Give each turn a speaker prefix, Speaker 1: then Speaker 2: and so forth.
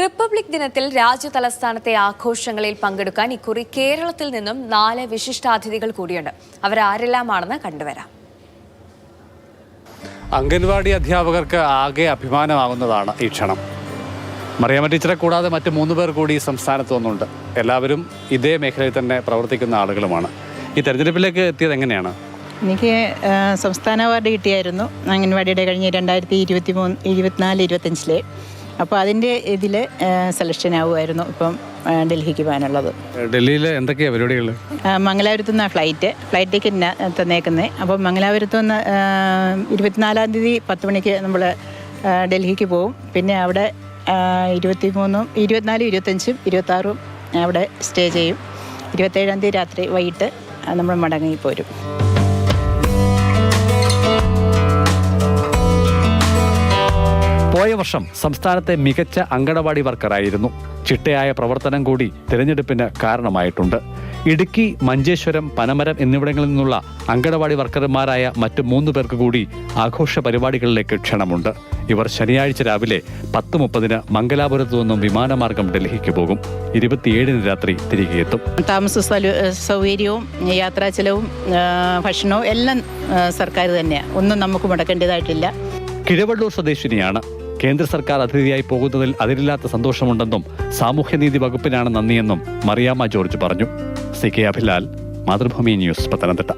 Speaker 1: Republic ദിനത്തിൽ രാജ്യതലസ്ഥാനത്തെ ആഘോഷങ്ങളിൽ പങ്കെടുക്കാൻ ഇക്കുറി കേരളത്തിൽ നിന്നും 4 വിശിഷ്ടാതിഥികൾ കൂടിയുണ്ട്. അവരാരെല്ലാമാണെന്ന് കണ്ടുവരാം.
Speaker 2: അംഗൻവാടി അധ്യാപകർക്ക് ആകെ അഭിമാനമാകുന്നതാണ് ഈ ക്ഷണം. മറിയാമ്മ ടീച്ചറെ കൂടാതെ മറ്റ് 3 പേർ കൂടി സംസ്ഥാനത്ത് വന്നുണ്ട്. എല്ലാവരും ഇതേ മേഖലയിൽ തന്നെ പ്രവർത്തിക്കുന്ന ആളുകളുമാണ്. ഈ തെരഞ്ഞെടുപ്പിലേക്ക് എത്തിയത് എങ്ങനെയാണ്?
Speaker 3: എനിക്ക് സംസ്ഥാന അവാർഡ് കിട്ടിയായിരുന്നു അംഗൻവാടിയുടെ കഴിഞ്ഞ് 2023-24-25 അപ്പോൾ അതിൻ്റെ ഇതിൽ സെലക്ഷൻ ആവുമായിരുന്നു ഇപ്പം ഡൽഹിക്ക് പോകാനുള്ളത്.
Speaker 2: ഡൽഹിയിൽ എന്തൊക്കെയാണ് പരിപാടികൾ?
Speaker 3: മംഗലാപുരത്തു നിന്നാണ് ഫ്ലൈറ്റ് ടിക്കറ്റിന് തന്നേക്കുന്നത്. അപ്പം മംഗലാപുരത്തു നിന്ന് 24-ാം തീയതി 10 മണിക്ക് നമ്മൾ ഡൽഹിക്ക് പോകും. പിന്നെ അവിടെ 23, 24, 25, 26 അവിടെ സ്റ്റേ ചെയ്യും. 27-ാം തീയതി രാത്രി വൈകിട്ട് നമ്മൾ മടങ്ങി പോരും.
Speaker 2: പോയ വർഷം സംസ്ഥാനത്തെ മികച്ച അങ്കണവാടി വർക്കറായിരുന്നു. ചിട്ടയായ പ്രവർത്തനം കൂടി തിരഞ്ഞെടുപ്പിന് കാരണമായിട്ടുണ്ട്. ഇടുക്കി, മഞ്ചേശ്വരം, പനമരം എന്നിവിടങ്ങളിൽ നിന്നുള്ള അങ്കണവാടി വർക്കർമാരായ മറ്റ് 3 പേർക്ക് കൂടി ആഘോഷ പരിപാടികളിലേക്ക് ക്ഷണമുണ്ട്. ഇവർ ശനിയാഴ്ച രാവിലെ 10:30 മംഗലാപുരത്തു നിന്നും വിമാനമാർഗം ഡൽഹിക്ക് പോകും. 27 രാത്രി തിരികെ എത്തും.
Speaker 3: താമസ സൗകര്യവും യാത്രാ ചെലവും ഭക്ഷണവും എല്ലാം സർക്കാർ തന്നെയാണ്. ഒന്നും നമുക്ക് മുടക്കേണ്ടതായിട്ടില്ല.
Speaker 2: കിഴവള്ളൂർ സ്വദേശിനിയാണ്. കേന്ദ്ര സർക്കാർ അതിഥിയായി പോകുന്നതിൽ അതിരില്ലാത്ത സന്തോഷമുണ്ടെന്നും സാമൂഹ്യനീതി വകുപ്പിനാണ് നന്ദിയെന്നും മറിയാമ്മ ജോർജ് പറഞ്ഞു. CK Abhilal, Mathrubhumi news, Pathanamthitta.